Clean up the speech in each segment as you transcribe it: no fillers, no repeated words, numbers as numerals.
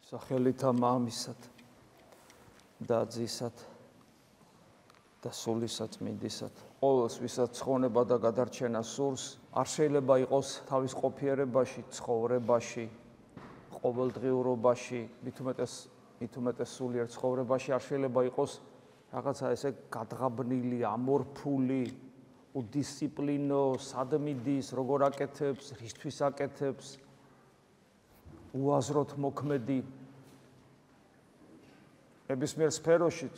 სახელითა მამისად და ძისად და სულისად მინდისად ყოველს ვისაც ცხონება და გადარჩენა სურს არ შეიძლება იყოს თავის ყოფიერებაში, ცხოვრებაში, ყოველდღიურობაში, მით უმეტეს სულიერ ცხოვრებაში არ შეიძლება იყოს რაღაცა ესე გადღაბნილი, ამორფული, უდისციპლინო, სადმიდის, როგორ აკეთებს, რისთვის აკეთებს, უაზროდ მოქმედი ნებისმიერ სფეროშიც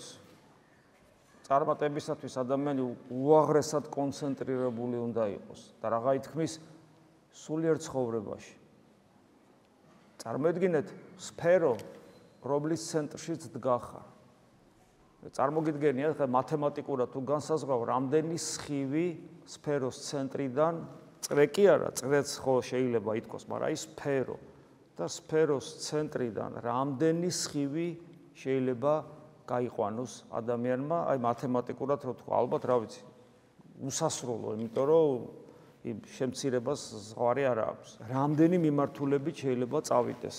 წარმატებისათვის ადამიანი უაღრესად კონცენტრირებული უნდა იყოს და რაღა ითქმის სულიერ ცხოვრებაში. წარმოედგინეთ სფერო, რომლის ცენტრშიც დგახარ. წარმოგიდგენია, ხა მათემატიკურად თუ განსაზღვრავ, რამდენი სხივი სფეროს ცენტრიდან წრე კი არა, წრეც ხო შეიძლება ითქოს, მაგრამ აი სფერო და სფეროს ცენტრიდან რამდენი სხივი შეიძლება გაიყვანოს ადამიანმა, აი მათემატიკურად რო თქვა, ალბათ რა ვიცი, უსასრულო, იმიტომ რომ იმ შემცირებას ზღვარი არ აქვს. რამდენი მიმართულებით შეიძლება წავიდეს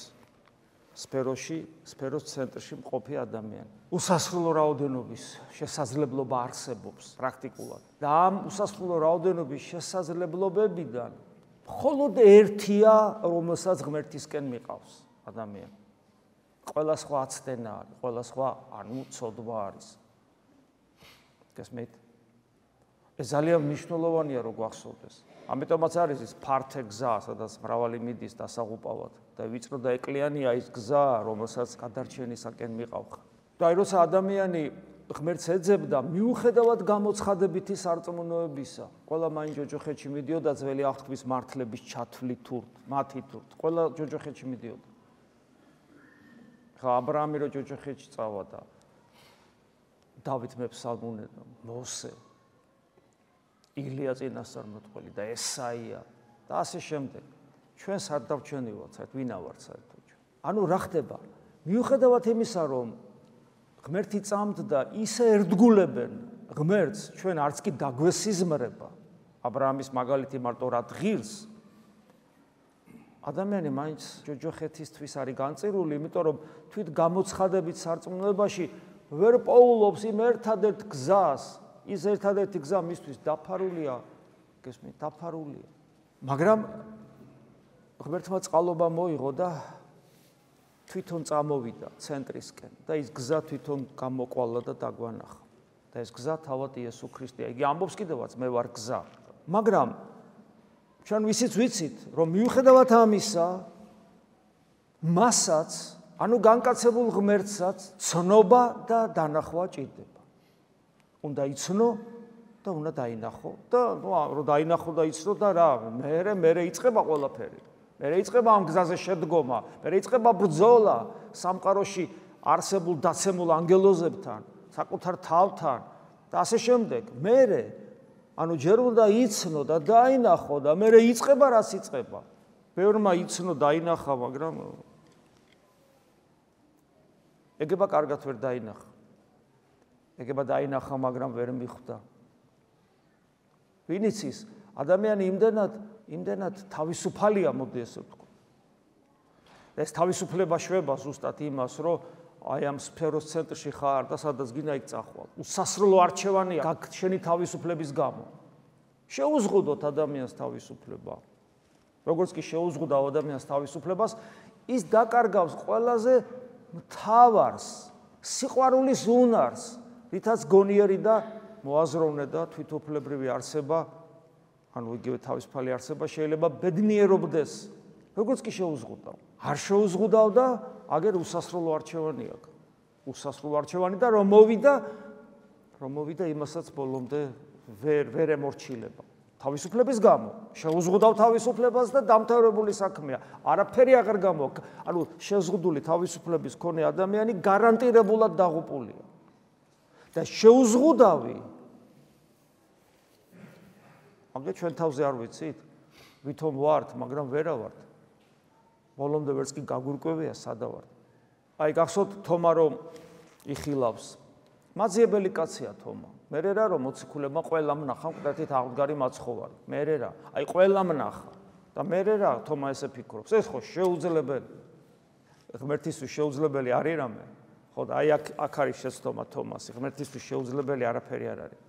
სფეროს ცენტრში მყოფი ადამიანი. უსასრულო რაოდენობის შესაძლებლობა არსებობს პრაქტიკულად. და ამ უსასრულო რაოდენობის შესაძლებლობებიდან მხოლოდ ერთია, რომელსაც ღმერთისკენ მიყავს ადამიანი. ყველა სხვა აცდენა არის, ყველა სხვა ცოდვა არის. გესმით? ეს ძალიან მნიშვნელოვანია რომ გვახსოვდეს. ამიტომაც არის ის ფართე გზა, სადაც მრავალი მიდის დასაღუპავად და ვიწრო და ეკლიანია ის გზა, რომელსაც გადარჩენისაკენ მიყავხარ. და აი როცა ადამიანი ღმერთს ეძებდა, მიუხედავად გამოცხადებითი სარწმუნოებისა, ყველა მაინც ჯოჯოხეთში მიდიოდა ძველი აღთქმის მართლების ჩათვლით თურთ, მათი თურთ, ყველა ჯოჯოხეთში მიდიოდა. ხა აბრაამი რო ჯოჯოხეთში წავა და დავით მეფსალმუნე და მოსე, ილია წინასწარმეტყველი და ესაია და ასე შემდეგ. ჩვენს არ დავჩენილოთ საერთოდ, ვინა ვართ საერთოდ. ანუ რა ხდება? მიუხედავად იმისა, რომ ღმერთი წამდა ისე ერთგულებენ ღმერთს, ჩვენ არც კი დაგვესიზმრება. აბრაამის მაგალითი მარტო რა ღირს. ადამიანი მაინც ჯოჯოხეთისთვის არის განწირული, იმიტომ რომ თვით გამოცხადებით სარწმუნოებაში ვერ პოულობს იმ ერთადერთ გზას. ის ერთადერთი გზა მისთვის დაფარულია, გესმით, დაფარულია. მაგრამ ღმერთმა წყალობა მოიღო და თვითონ წამოვიდა ცენტრისკენ და ის გზა თვითონ გამოკვალა და დაგვანახა. და ეს გზა თავად იესო ქრისტეა. იგი ამბობს კიდევაც, მე ვარ გზა. მაგრამ ჩვენ ვისიც ვიცით, რომ მიუხედავად ამისა, მასაც, ანუ განკაცებულ ღმერთსაც ცნობა და დანახვა ჭირდება. უნდა იცნო და უნდა დაინახო და რომ დაინახო და იცნო და რა, მერე იწყება ყველაფერი. მერე იწყება ამ გზაზე შედგომა, მერე იწყება ბრძოლა სამყაროში არსებულ დაცემულ ანგელოზებთან, საკუთარ თავთან და ასე შემდეგ. მერე ანუ ჯერ უნდა იცნო და დაინახო და მერე იწყება რაც იწყება. ბევრმა იცნო დაინახა, მაგრამ ეგება კარგად ვერ დაინახა. ეგება დაინახა, მაგრამ ვერ მიხვდა. ვინ იცის, ადამიანი იმდენად თავისუფალია, მოდი ესე ვთქვა. ეს თავისუფლება შვება ზუსტად იმას, რომ აი ამ სფეროს ცენტრში ხარ და სადაც გინდა იქ წახვალ. უსასრულო არჩევანია შენი თავისუფლების გამო. შეუზღუდოთ ადამიანს თავისუფლება. როგორც კი შეუზღუდავ ადამიანს თავისუფლებას, ის დაკარგავს ყველაზე მთავარს, სიყვარულის უნარს, რითაც გონიერი და მოაზროვნე და თვითოფლებრივი არსება, ანუ იგივე თავისუფალი არსება შეიძლება ბედნიერობდეს. როგორც კი შეუზღუდავ. არ შეუზღუდავ და აგერ უსასრულო არჩევანი აქვს. უსასრულო არჩევანი და რომ მოვიდა იმასაც ბოლომდე ვერ ემორჩილება. თავისუფლების გამო შეუზღუდავ თავისუფლებას და დამთავრებული საქმეა. არაფერი აღარ გამოაქვს. ანუ შეზღუდული თავისუფლების მქონე ადამიანი გარანტირებულად დაღუპულია. და შეუზღუდავი. ამდენ ჩვენ თავზე არ ვიცით, ვითომ ვართ, მაგრამ ვერა ვართ. ბოლომდე ვერც კი გაგვირკვევია სადა ვართ. აი გახსოვთ თომა რომ იხილავს. მაძიებელი კაცია თომა. მერე რა რომ მოციქულებმა ყველა მნახა მკვდრთით აღდგარი მაცხოვარი. მერე რა, აი ყველა მნახა. და მერე რა თომა ესე ფიქრობს, ეს ხო შეუძლებელი. ღმერთისთვის შეუძლებელი არის რამე? ხო და აი აქ არის შეცდომა თომასი, ღმერთისთვის შეუძლებელი არაფერი არ არის.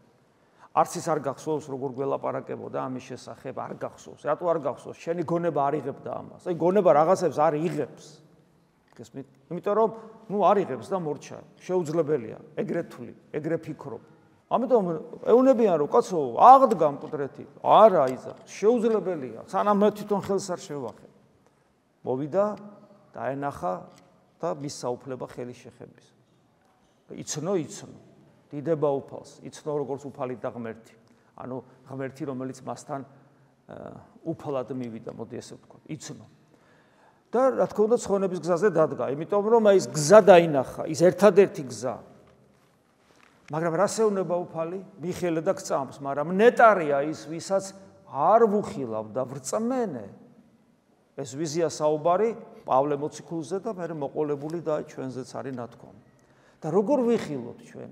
არც ის არ გახსოვს, როგორ გველაპარაკებოდა ამის შესახებ, არ გახსოვს. რატო არ გახსოვს? შენი გონება არ იღებდა ამას. აი გონება რაღაცებს არ იღებს. გესმით? იმიტომ რომ არ იღებს და მორჩა. შეუძლებელია, ეგრე თვლი, ეგრე ფიქრობ. ამიტომ ეუნებიან რომ კაცო, აღდგა მკვდრეთი. არა იზა, შეუძლებელია. სანამ მე თვითონ ხელს არ შევახე. მოვიდა, დაენახა და მის საუფლება ხელი შეხების. იცნო. დიდება უფალს, იცნო როგორც უფალი და ღმერთი. ანუ ღმერთი, რომელიც მასთან უფალად მივიდა, მოდი ესე ვთქვათ, იცნო. და რა თქმა უნდა, ცხონების გზაზე დადგა, იმიტომ რომ ის გზა დაინახა, ის ერთადერთი გზა. მაგრამ რას ეუბნება უფალი? მიხეილე და გწამს, მაგრამ ნეტარია ის, ვისაც არ ვუხილავ და ვრწმენე. ეს ვიზია საუბარი პავლე მოციქულზე და მე მოყოლებული და ჩვენზეც არის ნათქვამი. და როგორ ვიხილოთ ჩვენ?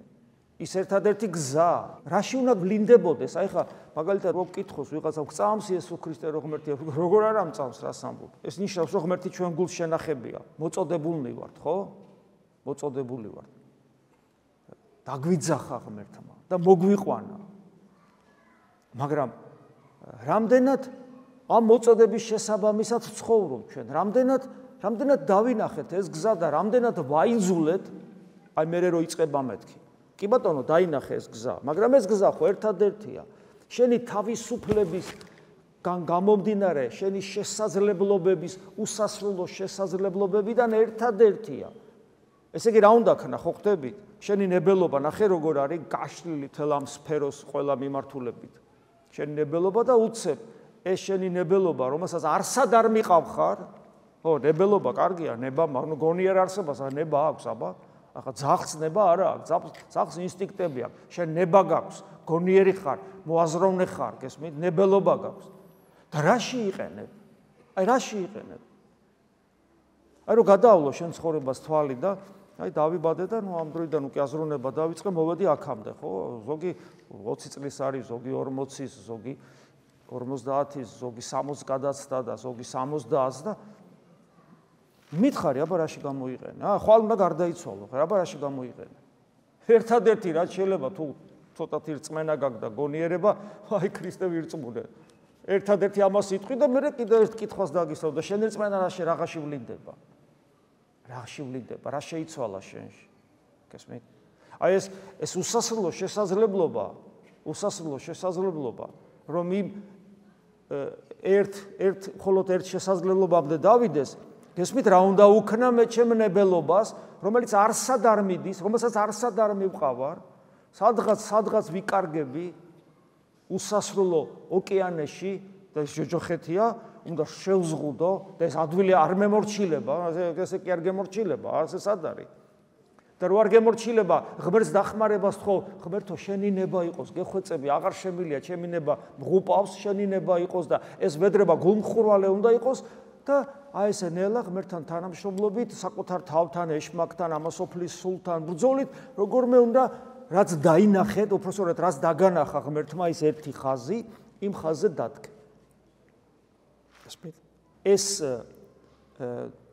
ის ერთადერთი გზა, რაში უნდა გლინდებოდეს? აი ხა მაგალითად რო ვკითხოს ვიღაცა გწამს იესო ქრისტე რო ღმერთია, როგორ არ ამწამს რას ამბობ? ეს ნიშნავს რომ ღმერთი ჩვენ გულს შენახებია. მოწოდებულნი ვართ, ხო? მოწოდებული ვართ. დაგვიძახა ღმერთმა და მოგვიყვანა. მაგრამ რამდენად ამ მოწოდების შესაბამისად ცხოვრობ ჩვენ? რამდენად დავინახეთ ეს გზა და რამდენად ვაიძულეთ? აი მე რო იწყება მეთქი. კი ბატონო, დაინახე ეს გზა, მაგრამ ეს გზა ხო ერთადერთია. შენი თავისუფლებისგან გამომდინარე, შენი შესაძლებლობების, უსასრულო შესაძლებლობებიდან ერთადერთია. ესე იგი რა უნდა ქნა, ხო ხდებით? შენი ნებელობა ნახე როგორ არის გაშლილი თელ ამ სფეროს ყველა მიმართულებით. შენი ნებელობა და უცებ ეს შენი ნებელობა, რომელსაც არსად არ მიყავ ხარ, ხო, ნებელობა კარგია, ნება, მაგრამ გონიერ არსებას, ნება აქვს, აბა. ახლა ძაღლს ნება არა აქვს, ძაღლს ინსტინქტები აქვს. შენ ნება გაქვს, გონიერი ხარ, მოაზროვნე ხარ, გესმით? ნებელობა გაქვს. და რაში იყენებ? აი რაში იყენებ? აი რომ გადაავლო შენ ცხოვრებას თვალი და აი დავიბადე და ამ დროიდან უკვე აზროვნება დავიწყე, მოვედი აქამდე, ხო? ზოგი 20 წლის არის, ზოგი 40-ის, ზოგი 50-ის, ზოგი 60-ს გადაცდა და ზოგი 70-ს და მითხარი, აბა რაში გამოიყენე? ხვალ უნდა გარდაიცვალო, აბა რაში გამოიყენე? ერთადერთი რაც შეიძლება თუ ცოტათი რწმენა გაქვს და გონიერება, აი ქრისტე ვირწმუნე. ერთადერთი ამას იტყვი და მე კიდევ ერთ კითხვას დაგისვავ და შენ რწმენა რაში ვლინდება? რაში ვლინდება? რა შეიცვალა შენში? გესმით? აი ეს უსასრულო შესაძლებლობა, რომ იმ მხოლოდ ერთ შესაძლებლობამდე დავიდეს, გესმით რა უნდა უქნა მე ჩემ ნებელობას, რომელიც არსად არ მიდის, რომელსაც არსად არ მივყავარ, სადღაც ვიკარგები უსასრულო ოკეანეში და ეს ჯოჯოხეთია, უნდა შევზღუდო და ეს ადვილი არ მემორჩილება, ესე კი არ გემორჩილება, ასე სად არის? და რო არ გემორჩილება, ღმერთს დახმარებას თხოვ, ღმერთო შენი ნება იყოს, გეხვეწები, აღარ შემილია ჩემი ნება, მღუპავს შენი ნება იყოს და ეს ვედრება გულმხურვალე უნდა იყოს და აი ესე ნელა ღმერთთან თანამშრომლობით, საკუთარ თავთან, ეშმაკთან, ამასოფლის სულთან ბრძოლით, როგორმე უნდა რაც დაინახეთ, უпроსორად რაც დაგანახა ღმერთმა ის ერთი ხაზი, იმ ხაზზე დადგე. ეს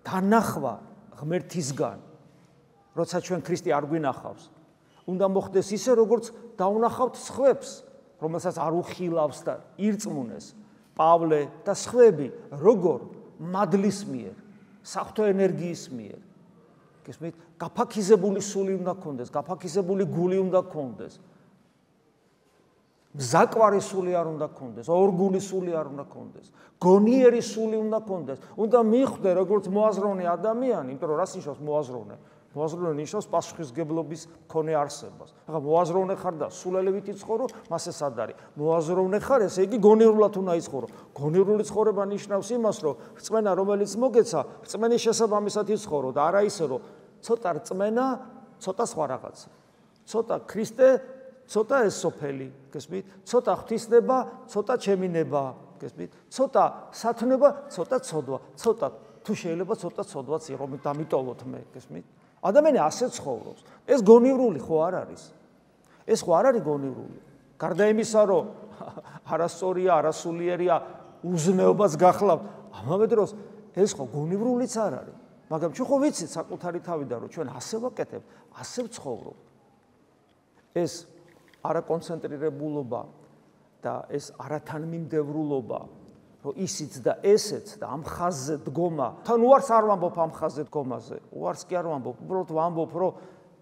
დანახვა ღმერთისგან, როცა ჩვენ ქრისტე არ გვინახავს, უნდა მოხდეს ისე, როგორც დაუნახავთ სხვებს, რომელსაც არ უხილავს და ირწმუნეს პავლე და სხვები, როგორ მადლის მიერ, საღვთო ენერგიის მიერ. გესმით? გაფაქიზებული სული უნდა გქონდეს, გაფაქიზებული გული უნდა გქონდეს. მზაკვარი სული არ უნდა გქონდეს, ორგული სული არ უნდა გქონდეს, გონიერი სული უნდა გქონდეს. უნდა მიხვდე როგორც მოაზროვნე ადამიანი, იმიტომ რომ რას ნიშნავს მოაზროვნე? მოაზროვნე ნიშნავს პასუხისმგებლობის მქონე არსებას. ახლა მოაზროვნე ხარ და სულელევით იცხოვრო, მას ეს არ არის. მოაზროვნე ხარ, ესე იგი გონიურულად უნდა იცხოვრო. გონიურული ცხოვრება ნიშნავს იმას, რომ რწმენა რომელიც მოგეცა, რწმენის შესაბამისად იცხოვრო და არა ისე, რომ ცოტა რწმენა, ცოტა სხვა რაღაცა. ცოტა ქრისტე, ცოტა ეს სოფელი, გესმით? ცოტა ღვთისნება, ცოტა ჩემი ნება, გესმით? ცოტა სათნობა, ცოტა ცოდვა, ცოტა თუ შეიძლება ცოტა ცოდვაც იყო, დამიტოვოთ მე, გესმით? ადამიანი ასე ცხოვრობს. ეს გონივრული ხო არ არის? ეს ხო არ არის გონივრული? გარდა იმისა, რომ არასწორია, არასულიერია, უზნეობას გახლავთ, ამავე დროს ეს ხო გონივრულიც არ არის. მაგრამ ჩვენ ხო ვიცით საკუთარი თავიდან რომ ჩვენ ასე ვაკეთებთ, ასე ვცხოვრობთ. ეს არაკონცენტრირებულობა და ეს არათანმიმდევრულობა, რომ ისიც და ესეც და ამ ხაზზე დგომა, თან უარს არ ვამბობ ამ ხაზზე დგომაზე, უარს კი არ ვამბობ, უბრალოდ ვამბობ, რომ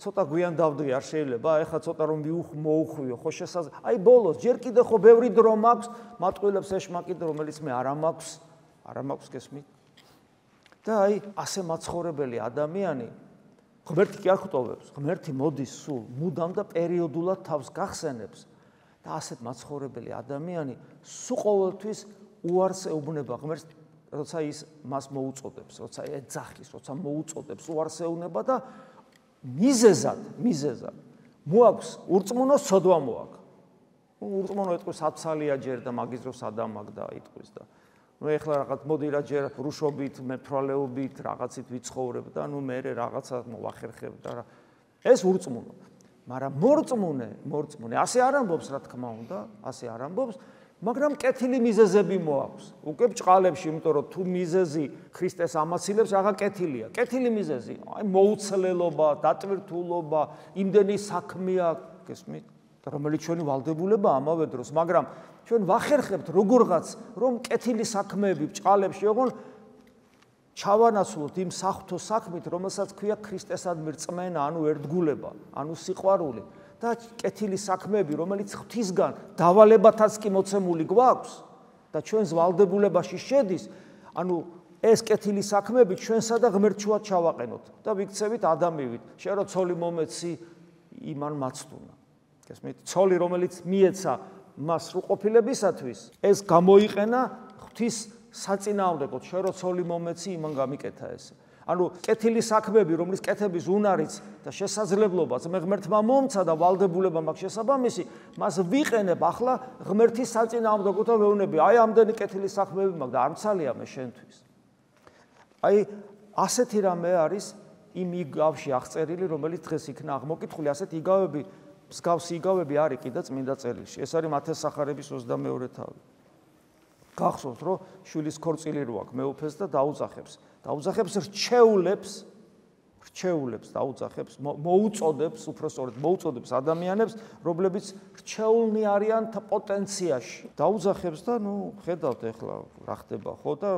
ცოტა გვიან დავდგი არ შეიძლება, ეხლა ცოტა რომ მოუხვიო, ხო შესაძლოა. აი ბოლოს ჯერ კიდე ხო ბევრი დრო მაქვს, მატყილებს ეშმაკით, რომელიც მე არ მაქვს გესმით. და აი ასე მაცხოვრებელი ადამიანი ღმერთი კი არ ხვტოვებს, ღმერთი მოდის სულ, მუდამ და პერიოდულად თავს გახსენებს და ასეთ მაცხოვრებელი ადამიანი სულ ყოველთვის უარს ეუბნება ღმერთს, როცა ის მას მოუწოდებს, როცა ეძახის, როცა მოუწოდებს, უარს ეუბნება და მიზეზად მოაქვს ურწმუნოს ცოდვა მოაქვს. ურწმუნო ეთქვის აფსალია ჯერ და მაგის დროს ადამაკ და იტყვის და ნუ ეხლა რაღაც მოდი რა ჯერ რუშობით, მეთვალეობით, რაღაცით ვიცხოვრებ და ნუ მე რაღაცა მოვახერხებ და რა. ეს ურწმუნო. მაგრამ მორწმუნე ასე არ ამბობს, რა თქმა უნდა, ასე არ ამბობს, მაგრამ კეთილი მიზეზები მოაქვს. უკვე ბჭყალებში, იმიტომ რომ თუ მიზეზი ქრისტეს ამაცილებს, რაღა კეთილია. კეთილი მიზეზი, აი მოუცლელობა, დატვირთულობა, იმდენი საქმეა, გესმით? რომელიც ჩვენი ვალდებულება ამავე დროს, მაგრამ ჩვენ ვახერხებთ როგორღაც, რომ კეთილი საქმეები ბჭყალებში ოღონ ჩავანაცვლოთ იმ საღვთო საქმით, რომელსაც ქვია ქრისტესადმი რწმენა, ანუ ერთგულება, ანუ სიყვარული. და კეთილი საქმეები, რომელიც ღვთისგან დავალებათაც კი მოცემული გვაქვს და ჩვენს ვალდებულებაში შედის, ანუ ეს კეთილი საქმეები ჩვენსა და ღმერთშუა ჩავაყენოთ და ვიქცევით ადამიანით. შენ რო ცოლი მომეცი, იმან მაცდუნა. გესმით? ცოლი, რომელიც მიეცა მას სრულყოფილებისათვის, ეს გამოიყენა ღვთის საწინააღმდეგოდ. შენ რო ცოლი მომეცი, იმან გამიკეთა ეს. ანუ კეთილი საქმეები, რომლის კეთების უნარიც და შესაძლებლობაც მე ღმერთმა მომცა და ვალდებულება მაქვს შესაბამისი, მას ვიყენებ ახლა ღმერთის საწინააღმდეგოდ და ვეუბნები, აი ამდენი კეთილი საქმეები მაქვს და არ მცალია მე შენთვის. აი ასეთი რამე არის იმ იგავში აღწერილი, რომელიც დღეს იქნა აღმოკითხული, ასეთი იგავები, მსგავსი იგავები არის კიდე წმინდა წერილში. ეს არის მათეს სახარების 22 თავი. გახსოვთ, რომ შვილის ქორწილი რო აქვს, მეუფეს და დაუძახებს. დაუძახებს რჩეულებს დაუძახებს, მოუწოდებს, უფრო სწორედ მოუწოდებს ადამიანებს, რომლებიც რჩეულნი არიან პოტენციაში. დაუძახებს და ნუ ხედავთ ახლა რა ხდება, ხო და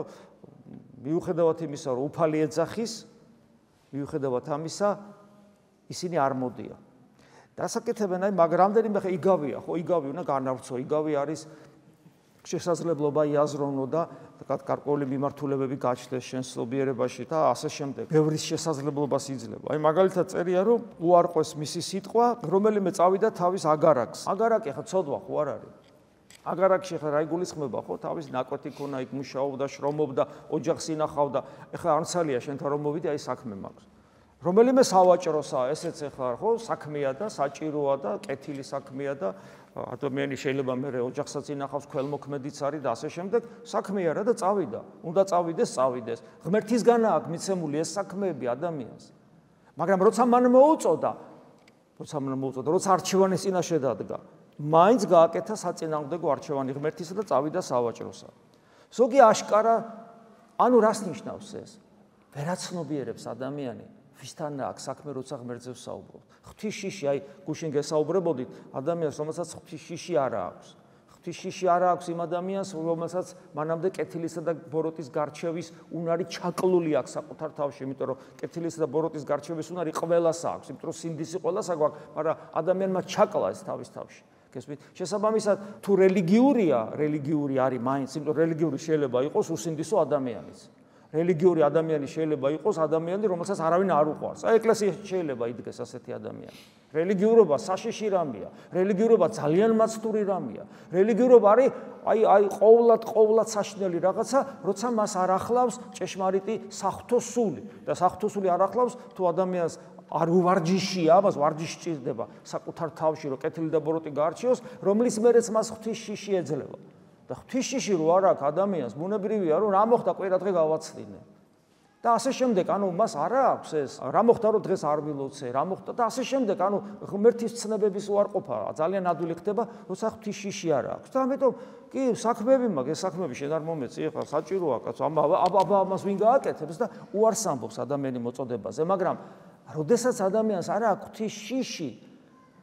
მიუხედავად იმისა, რომ უფალი ეძახის, მიუხედავად ამისა, ისინი არ მოდიან. დასაკეთებენ აი მაგ რამდენიმე ხე იგავია, ხო იგავი უნდა განავრცო, იგავი არის შესაძლებლობა იაზროვნო და გარკვეული მიმართულებები გაჩნდეს შენს სობიერებაში და ასე შემდეგ. ბევრის შესაძლებლობას იძლევა. აი მაგალითად წერია, რომ უარყვეს მისი სიტყვა, რომელიმე წავიდა თავის აგარაკს. აგარაკი ხა ცოდვა ხო არ არის? აგარაკში ხა რა იგულისხმება ხო? თავის ნაკვეთი ქონა, იქ მუშაობდა, შრომობდა, ოჯახს ინახავდა. ეხლა არ მცალია შენთან რომ მოვიდე, აი საქმე მაქვს. რომელიმე სავაჭროსაა, ესეც ეხლა ხო, საქმეა და საჭიროა და კეთილი საქმეა და ადამიანი შეიძლება მე ოჯახსაც ინახავს, ქველმოქმედიც არის და ასე შემდეგ, საქმეა რა და წავიდა. უნდა წავიდეს. ღმერთისგანაა აქ მიცემული ეს საქმეები ადამიანს. მაგრამ როცა მან მოუწოდა, როცა არჩევანის წინაშე დადგა, მაინც გააკეთა საწინააღმდეგო არჩევანი ღმერთისა და წავიდა სავაჭროსა. ზოგი აშკარა, ანუ რას ნიშნავს ეს? ვერაცნობიერებს ადამიანი. ვისთან აქვს საქმე, როცა ღმერთზე ვსაუბრობთ. ღვთის შიში, აი გუშინ გესაუბრებოდით, ადამიანს, რომელსაც ღვთის შიში არ აქვს. ღვთის შიში არ აქვს იმ ადამიანს, რომელსაც მანამდე კეთილისა და ბოროტის გარჩევის უნარი ჩაკლული აქვს საკუთარ თავში, იმიტომ რომ კეთილისა და ბოროტის გარჩევის უნარი ყველას აქვს, იმიტომ რომ სინდისი ყველას აქვს, მაგრამ ადამიანმა ჩაკლა ეს თავის თავში. გესმით? შესაბამისად, თუ რელიგიური არის მაინც, იმიტომ რომ რელიგიური შეიძლება იყოს უსინდისო ადამიანიც. რელიგიური ადამიანი შეიძლება იყოს ადამიანი, რომელსაც არავინ არ უყვარს. აი ეკლესიაში შეიძლება იდგეს ასეთი ადამიანი. რელიგიურობა საშიში რამეა. რელიგიურობა ძალიან მაცდური რამეა. რელიგიურობა არის აი ყოვლად საშინელი რაღაცა, როცა მას არ ახლავს ჭეშმარიტი საღვთო სული. და საღვთო სული არ ახლავს თუ ადამიანს არ უვარჯიშია, მას ვარჯიში სჭირდება საკუთარ თავში, რომ კეთილი და ბოროტი გაარჩიოს, რომლის მერეც მას ღვთის შიში ეძლევა. და ღვთის შიში რო არ აქვს ადამიანს, ბუნებრივია რომ რა მოხდა კვირა დღე გავაცდინე. და ასე შემდეგ, ანუ მას არ აქვს ეს, რა მოხდა რომ დღეს არ ვილოცე, რა მოხდა და ასე შემდეგ, ანუ ღმერთის ცნებების უარყოფა ძალიან ადვილი ხდება, როცა ღვთის შიში არ აქვს. და ამიტომ კი, საქმეები მაქვს, ეს საქმეები შენ არ მომეწი, ეხლა საჭიროა კაცო, აბა ამას ვინ გააკეთებს და უარს ამბობს ადამიანი მოწოდებაზე, მაგრამ როდესაც ადამიანს არ აქვს ღვთის შიში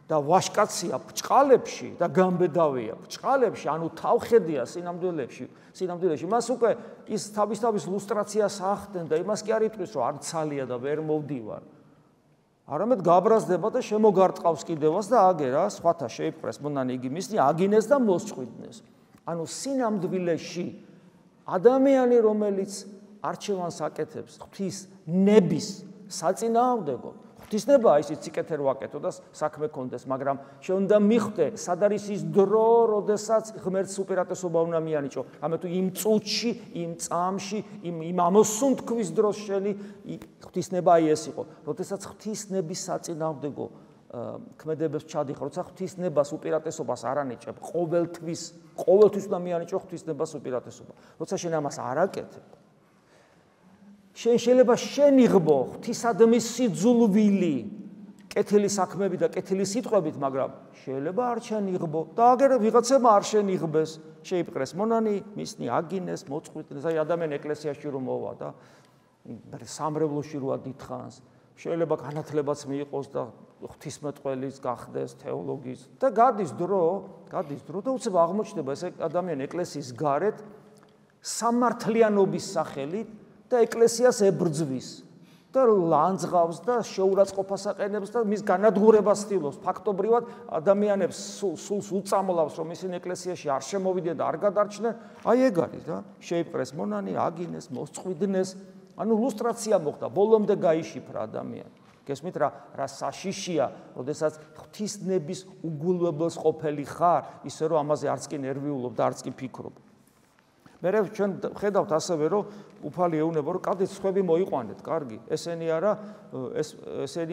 და ვაშკაცია ბჭყალებში და გამბედავია ბჭყალებში, ანუ თავხედია სინამდვილეში, მას უკვე ის თავის ლუსტრაციას ახდენ და იმას კი არ იტყვის, რომ არ ცალია და ვერ მოვდივარ. არამედ გაბრაზდება და შემოგარტყავს კიდევაც და აგერა, სხვათა შეიპყრეს, მონანი იგი მისნი, აგინეს და მოსწყვიტნეს. ანუ სინამდვილეში ადამიანი, რომელიც არჩევანს აკეთებს ღვთის ნების საწინააღმდეგოდ, ღვთისნებაა ისიც სიკეთე რო აკეთო და საქმე კონდეს, მაგრამ შეუნდა მიხვდე, სად არის ის დრო, როდესაც ღმერთს უპირატესობა უნდა მიანიჭო. ამიტომ თუ იმ წუთში, იმ წამში, იმ ამოსუნთქვის დროს შენი ღვთისნება აი ეს იყო, როდესაც ღვთისნების საწინააღმდეგო ქმედებებს ჩადიხარ, როცა ღვთისნებას უპირატესობას არ ანიჭებ, ყოველთვის უნდა მიანიჭო ღვთისნებას უპირატესობა. როცა შენ ამას არ აკეთებ, შენ შეიძლება შენიღბო ღვთისადმი სიძულვილი, კეთილი საქმეები და კეთილი სიტყვებით, მაგრამ შეიძლება არ შენიღბო და აგერ ვიღაცებმა არ შენიღბეს, შეიპყრეს მონანი, მისნი აგინეს, მოწყვიტნეს, აი ადამიანი ეკლესიაში რომ მოვა და სამრევლოში როა დიდხანს, შეიძლება განათლებაც მიიღოს და ღვთისმეტყველის გახდეს, თეოლოგიის და გადის დრო და უცებ აღმოჩნდება ეს ადამიანი ეკლესიის გარეთ სამართლიანობის სახელით და ეკლესიას ებრძვის და ლანძღავს და შეურაცხყოფას აყენებს და მის განადგურებას ცდილობს. ფაქტობრივად ადამიანებს სულს უწამლავს, რომ ისინი ეკლესიაში არ შემოვიდნენ და არ გადარჩნენ. აი ეგ არის და შეიპყრეს მონანი, აგინეს, მოსწყვიტნეს. ანუ ლუსტრაცია მოხდა, ბოლომდე გაიშიფრა ადამიანი. გესმით რა საშიშია, როდესაც ღვთისნების უგულებელს ყოფილი ხარ, ისე რომ ამაზე არც კი ნერვიულობ და არც კი ფიქრობ. მერე ჩვენ ხედავთ ასევე, რომ უფალი ეუბნება, რომ კადით სხვები მოიყვანეთ, კარგი, ესენი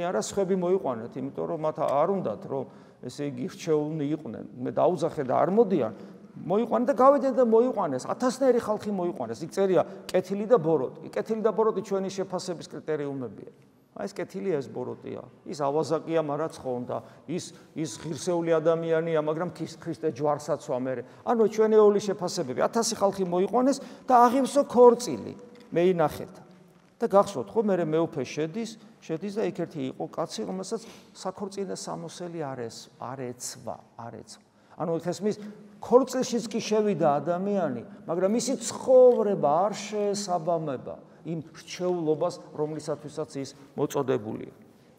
არა სხვები მოიყვანეთ, იმიტომ რომ მათ არ უნდათ, რომ ესე იგი რჩეულნი იყვნენ. მე დაუძახე და არ მოდიან, მოიყვანეთ და გავიდნენ და მოიყვანეს, 1000-ნაირი ხალხი მოიყვანეს. იქ წერია კეთილი და ბოროტი. კეთილი და ბოროტი ჩვენი შეფასების კრიტერიუმებია. აი ეს კეთილია, ეს ბოროტია. ის ავაზაკია, მაგრამ ცხონდა. ის ღირსეული ადამიანია, მაგრამ ქრისტე ჯვარსაც ვამერე. ანუ ჩვენეული შეფასებები. 1000 ხალხი მოიყვანეს და აღივსო ქორწილი. მე ინახეთ. და გახსოვთ ხო, მე მეუფე შედის და იქ ერთი იყო კაცი, რომელსაც საქორწინე სამოსელი არ ეცვა. ანუ ხესმის ქორწილშიც კი შევიდა ადამიანი, მაგრამ მისი ცხოვრება არ შეესაბამება იმ რჩეულობას, რომლისათვისაც ის მოწოდებულია.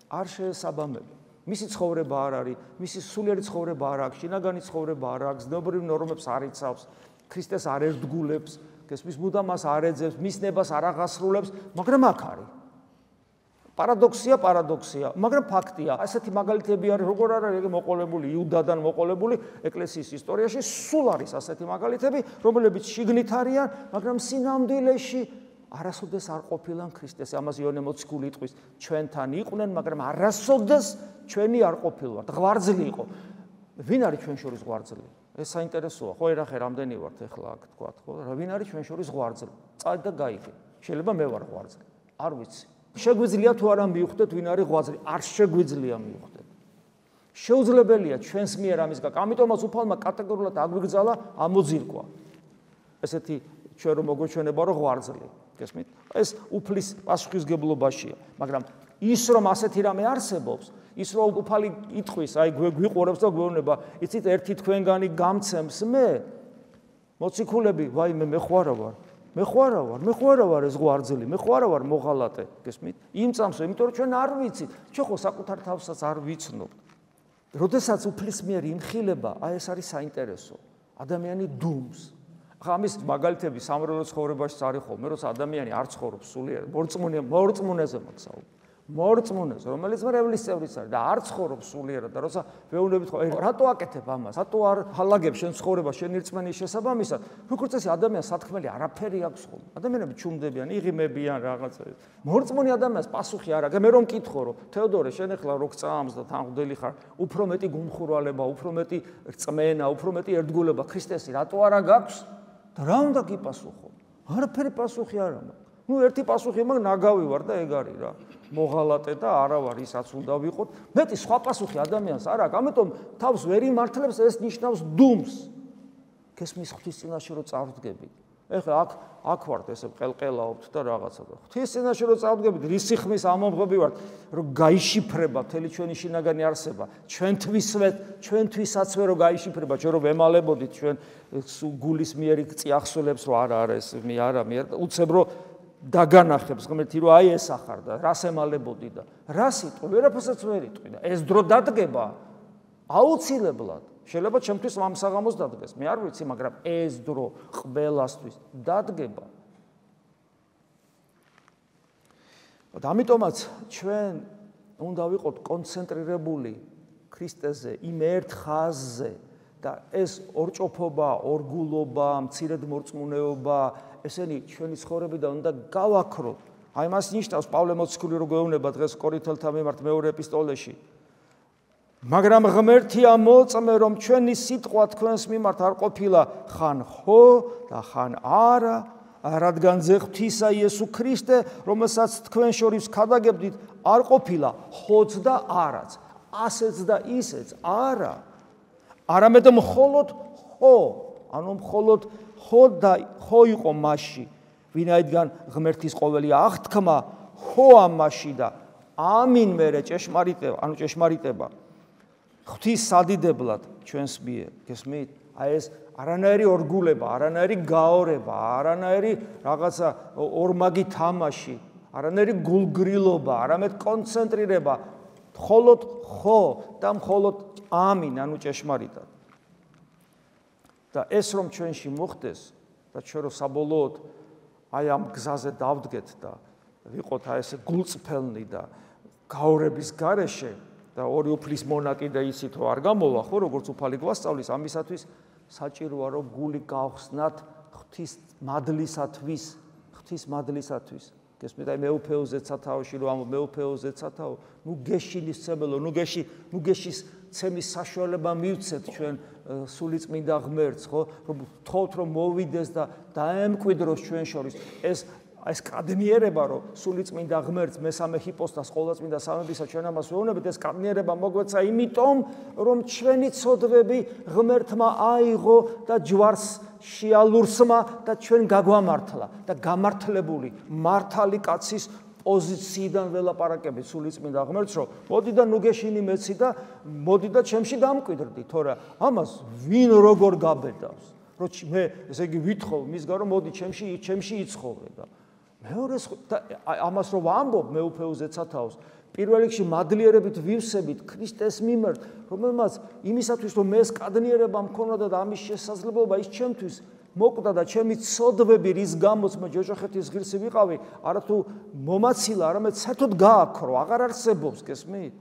არ შეესაბამება. მისი ცხოვრება არ არის, მისი სულიერი ცხოვრება არ აქვს, შინაგანი ცხოვრება არ აქვს, ზნეობრივ ნორმებს არ იცავს, ქრისტეს არ ერთგულებს, გესმის, მუდამ მას არ ეძებს, მის ნებას არ აღასრულებს, მაგრამ აქ არის. პარადოქსია, მაგრამ ფაქტია. ასეთი მაგალითები არის, როგორ არის მოყოლებული იუდადან მოყოლებული ეკლესიის ისტორიაში, სულ არის ასეთი მაგალითები, რომლებიც შიგნით არიან, მაგრამ სინამდვილეში არასოდეს არ ყოფილან ქრისტეს. ამას იონე მოციქული იტყვის, ჩვენთან იყვნენ, მაგრამ არასოდეს ჩვენი არ ყოფილვართ. ღვარძლი იყო. ვინ არის ჩვენ შორის ღვარძლი? ეს საინტერესოა. ხო, ერახე რამდენი ვართ ახლა აქ თქვათ, ხო? ვინ არის ჩვენ შორის ღვარძლი? წადი და გაიგე. შეიძლება მე ვარ ღვარძლი. არ ვიცი. შეგვიძლია თუ არა მივხვდეთ, ვინ არის ღვაძრი? არ შეგვიძლია მივხვდეთ. შეუძლებელია ჩვენს მიერ ამის გაკ. ამიტომაც უფალმა კატეგორიულად აგვიგზალა ამოძირკვა. ესეთი ჩვენ რომ მოგვეჩვენება, რომ ღვაძრი, გესმით? ეს უფლის პასუხისგებლობაშია, მაგრამ ის რომ ასეთი რამე არსებობს, ის რომ უფალი იტყვის, აი გვიყურებს და გვეუბნება, იცით ერთი თქვენგანი გამცემს მე, მოციქულები, ვაიმე მე ხვარა ვარ. მე ხვარა ვარ ეს ღვარძელი, მე ხვარა ვარ მოღალატე, გესმით? იმ წამსვე, იმიტომ რომ ჩვენ არ ვიცით, ჩვენ ხო საკუთარ თავსაც არ ვიცნობთ. როდესაც უფლის მიერ იმხილება, აი ეს არის საინტერესო. ადამიანი დუმს. ხა ამის მაგალითები სამრევლო ცხოვრებაში არის ხოლმე, როცა ადამიანი არ ცხოვრობს სულიერად, მორწმუნეზე მაქვს მორწმუნეს, რომელიც მრევლის წევრიც არის და არ ცხოვრობს სულიერად და როცა ვეუბნებით ხო, რატო აკეთებ ამას? რატო არ ჰალაგებ შენ ცხოვრებას, შენ რწმენის შესაბამისად? როგორც წესი ადამიანს სათქმელი არაფერი აქვს ხოლმე. ადამიანები ჩუმდებიან, იღიმებიან რაღაცა. მორწმუნე ადამიანს პასუხი არ აქვს. მე რომ მკითხო, რომ თეოდორე, შენ ახლა რო გწამს და თანხმდელი ხარ, უფრო მეტი გუმხურვალება, უფრო მეტი რწმენა, უფრო მეტი ერთგულება ქრისტესი, რატო არა გაქვს? და რა უნდა გიპასუხო? არაფერი პასუხი არ აქვს. ნუ ერთი პასუხი მაგ ნაგავი ვარ და ეგ არის რა. მოღალატე და არა ვარ ისაც უნდა ვიყოთ. მეტი სხვა პასუხი ადამიანს არ აქვს. ამიტომ თავს ვერ იმართლებს, ეს ნიშნავს დუმს. გესმის ღვთის წინაშე რომ წავდგებით. ეხლა აქ ვართ ესე ყელყელაობთ და რაღაცა და ღვთის წინაშე რომ წავდგებით, რის სიხმის ამომღები ვართ, რომ გაიშიფრება მთელი ჩვენი შინაგანი არსება. ჩვენთვისაც რომ გაიშიფრება, ჩვენ რომ ვემალებოდით ჩვენ გულის მიერი წიახსოლებს რომ არა ეს მე არა მე უცებ რომ დაგანახებს ღმერთი რომ აი ეს ახარ და რას ემალებოდი და რას იტყვი, ვერაფერსაც ვერ იტყვი და ეს დრო დადგება აუცილებლად. შეიძლება ჩემთვის ამ საღამოს დადგეს. მე არ ვიცი, მაგრამ ეს დრო ყველასთვის დადგება. ამიტომაც ჩვენ უნდა ვიყოთ კონცენტრირებული ქრისტეზე, იმ ერთ ხაზზე და ეს ორჭოფობა, ორგულობა, მცირედმორწმუნეობა, ესენი ჩვენი ცხოვრებიდან უნდა გავაქროთ. აი მას ნიშნავს პავლე მოციქული რო გვეუბნება დღეს კორინთელთა მიმართ მეორე ეპისტოლეში. მაგრამ ღმერთია მოწმე, რომ ჩვენი სიტყვა თქვენს მიმართ არ ყოფილა ხან ხო და ხან არა, რადგან ძე ღვთისა იესო ქრისტე, რომელსაც თქვენ შორის ქადაგებდით, არ ყოფილა ხოც და არაც, ასეც და ისეც არა. არამედ მხოლოდ ხო, ანუ მხოლოდ ხო და ხო იყო მასში, ვინაიდან ღმერთის ყოველი აღთქმა ხო ამაში და ამინ მერე ჭეშმარიტება, ანუ ჭეშმარიტება. ღვთის სადიდებლად ჩვენს მიერ, გესმით? აი ეს არანაირი ორგულება, არანაირი გაორება, არანაირი რაღაცა ორმაგი თამაში, არანაირი გულგრილობა, არამედ კონცენტრირება, მხოლოდ ხო და მხოლოდ ამინ, ანუ ჭეშმარიტად. და ეს რომ ჩვენში მოხდეს და ჩვენ რომ საბოლოოდ აი ამ გზაზე დავდგეთ და ვიყოთ აი ესე გულწრფელნი და გაორების გარეშე და ორი უფლის მონაკი და ისიც რომ არ გამოვა, ხო, როგორც უფალი გვასწავლის, ამისათვის საჭიროა რომ გული გავხსნათ ღვთის მადლისათვის. გესმით, აი მეუფეოზე ცათაოში რომ ამ მეუფეოზე ცათაო, ნუ გეშინის ცემელო, ნუ გეშის ცემის საშუალება მივცეთ ჩვენ სულიწმინდა ღმერთს, ხო, რომ თხოვთ რომ მოვიდეს და დაემკვიდროს ჩვენ შორის ეს კადნიერება, რომ სულიწმინდა ღმერთს მესამე ჰიპოსტას ყოვლადწმინდა სამებისა ჩვენ ამას ვეუბნებით, ეს კადნიერება მოგვეცა იმიტომ, რომ ჩვენი ცოდვები ღმერთმა აიღო და ჯვარს შეალურსმა და ჩვენ გაგვამართლა და გამართლებული მართალი კაცის პოზიციიდან ველაპარაკებით სულიწმინდა ღმერთს, რომ მოდი და ნუ გეშინი მეცი და მოდი და ჩემში დამკვიდრდი, თორე ამას ვინ როგორ გაბედავს, რომ მე ესე იგი ვითხოვ მისგან რომ მოდი ჩემში იცხოვე და მეორე ამას რომ ვამბობ მეუფეოზე ცათაოს, პირველ რიგში მადლიერებით ვივსებით ქრისტეს მიმართ, რომელმაც იმისათვის რომ მე ეს კადნიერება მქონოდა და ამის შესაძლებლობა ის ჩემთვის მოკვდა და ჩემი ცოდვები რის გამოც მე ჯოჯოხეთის ღირსი ვიყავი, არათუ მომაცილა, არამედ საერთოდ გააქრო, აღარ არსებობს, გესმით?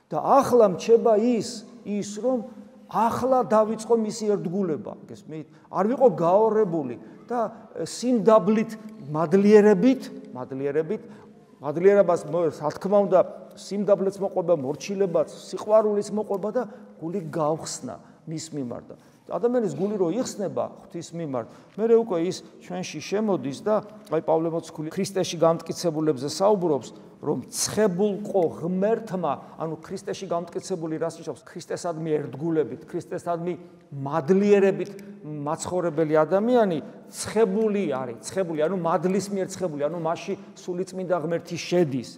და ახლა მჩება ის რომ ახლა დავიწყო მისი ერთგულება, გესმით? არ ვიყო გაორებული და სიმდაბლით მადლიერებას რა თქმა უნდა სიმდაბლეც მოყვება, მორჩილებაც, სიყვარულიც მოყვება და გული გავხსნა მის მიმართ. ადამიანის გული რო იხსნება ღვთის მიმართ, მერე უკვე ის ჩვენში შემოდის და აი პავლე მოციქული ქრისტეში გამტკიცებულებზე საუბრობს, რომ ცხებულყო ღმერთმა, ანუ ქრისტეში გამტკიცებული რას ნიშნავს? ქრისტესადმი ერთგულებით, ქრისტესადმი მადლიერებით მაცხოვრებელი ადამიანი ცხებული არის, ანუ მადლის მიერ ცხებული, ანუ მასში სულიწმინდა ღმერთი შედის.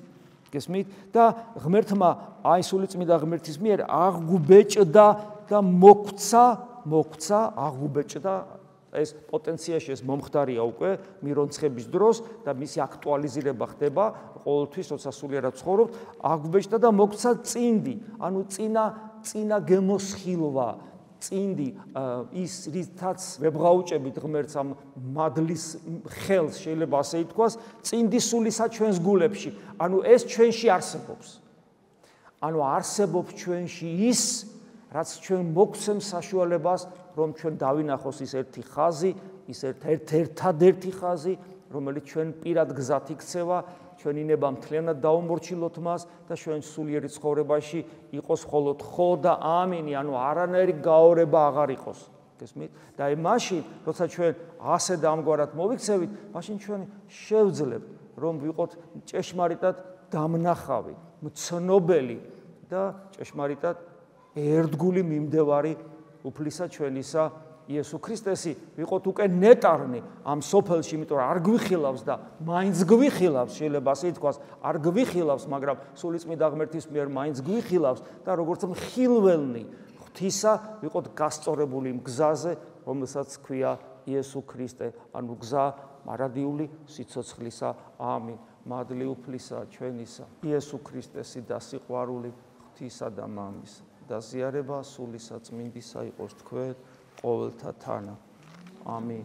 გესმით? და ღმერთმა აი სულიწმინდა ღმერთის მიერ აღგუბეჭდა და აღგუბეჭდა ეს პოტენციაში ეს მომხდარია უკვე მირონცხების დროს და მისი აქტუალიზირება ხდება ყოველთვის, როცა სულიერად ცხოვრობთ, აღგუბეჭდა და მოგცა წინდი, ანუ წინა გემოსხილვა, წინდი ის რითაც ვებღაუჭებით ღმერთს ამ მადლის ხელს, შეიძლება ასე ითქვას, წინდი სულისა ჩვენს გულებში, ანუ ეს ჩვენში არსებობს. ანუ არსებობს ჩვენში ის, რაც ჩვენ მოგცემს საშუალებას, რომ ჩვენ დავინახოს ის ერთი ხაზი, ის ერთადერთი ხაზი, რომელიც ჩვენ პირად გზად იქცევა, ჩვენი ნება მთლიანად დაუმორჩილოთ მას და ჩვენ სულიერი ცხოვრებაში იყოს მხოლოდ ხო და ამინი, ანუ არანაირი გაორება აღარ იყოს. გესმით? და აი მაშინ, როცა ჩვენ ასე და ამგვარად მოვიქცევით, მაშინ ჩვენ შევძლებთ, რომ ვიყოთ ჭეშმარიტად დამნახავი, მცნობელი და ჭეშმარიტად ერთგული მიმდევარი უფლისა ჩვენისა იესო ქრისტესი, ვიყოთ უკვე ნეტარნი ამ სოფელში, იმიტომ რომ არ გვიხილავს და მაინც გვიხილავს, შეიძლება ასე ითქვას, არ გვიხილავს, მაგრამ სულიწმიდა ღმერთის მიერ მაინც გვიხილავს და როგორც მხილველნი ღვთისა ვიყოთ გასწორებული მგზაზე, რომელსაც ქვია იესო ქრისტე, ანუ გზა მარადიული სიცოცხლისა. ამინ. მადლი უფლისა ჩვენისა იესო ქრისტესი და სიყვარული ღვთისა და მამის და ზიარება სული საწმინდისა იყოს თქვენ ყოველთა თანა. ამინ.